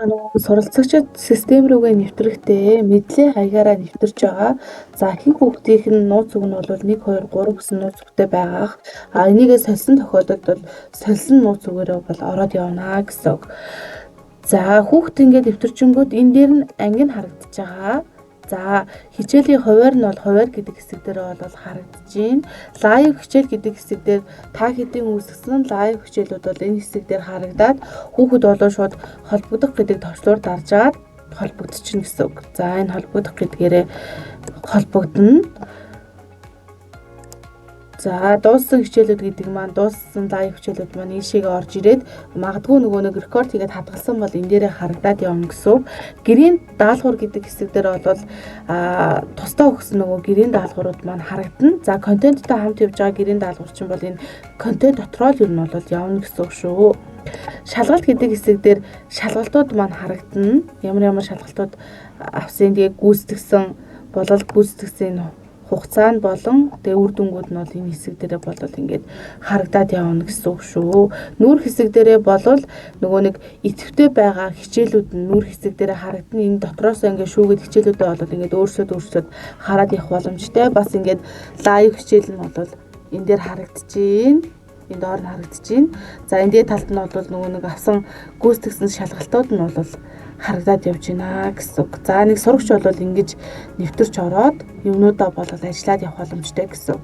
Суралцагчид систем рүүгээ нэвтрэхдээ мэдлээ хаягаараа нэвтэрч байгаа. За ихэнх хүүхдийнх нь нууц үг нь бол 1 2 3 гэсэн нууц үгтэй байгаах. Энийгээ сольсон тохиолдолд бол сольсон нууц үгээрээ бол ороод явна гэсэн үг. За хүүхд ингээд нэвтэрчингүүд энэ дээр нь анги нь харагдаж байгаа. За хичээлийн хуваар нь бол хуваар гэдэг хэсэг дээр бол харагдаж байна. Лайв хичээл гэдэг хэсэг дээр та хэдийн үүсгэсэн лайв хичээлүүд бол энэ хэсэг дээр харагдаад хүүхэд болоо шууд холбогдох гэдэг товчлуур дарж агаад холбогдчихно гэсэн үг. За энэ холбогдох гэдгээрээ холбогдно. За дууссан хичээлүүд гэдэг маань дууссан лайв хичээлүүд маань ийшээгээ орж ирээд магадгүй нөгөө нэг рекорд хийгээд хадгалсан бол энэ дээрээ харагдаад явна гэсэн. Гэрийн даалгавар гэдэг хэсэг дээр бол тусдаа өгсөн нөгөө гэрийн даалгаврууд маань харагдана. За контенттой хамт явж байгаа гэрийн даалгавар чинь бол энэ контент дотроо л ер нь бол явна гэсэн үг шүү. Шалгалт гэдэг хэсэг дээр шалгалтууд маань харагдана. Ямар шалгалтууд авсан тэгээ гүйцэтгсэн болол гүйцэтгсэн хугацаанд болон тэгээ үр дүнгууд нь бол энэ хэсэг дээрээ болол ингээд харагдаад явна гэсэн үг шүү. Нүүр хэсэг дээрээ болол нөгөө нэг идэвхтэй байгаа хичээлүүд нь нүүр хэсэг дээрээ харагдана. Энэ дотроос ингээд шүүгээд хичээлүүдээ болол ингээд өөрсөд хараад явах боломжтой. Бас ингээд лайв хичээл нь болол энэ дээр харагдчихээн. Энэ доор нь харагдчихээн. За энэ дээр талд нь бол нөгөө нэг авсан гүйцэтгсэн шалгалтууд нь бол харагдаад явж байна гэсэн үг. За нэг сурагч бол ингэж нэвтэрч ороод юмнуудаа болол ажиллаад явах боломжтой гэсэн үг.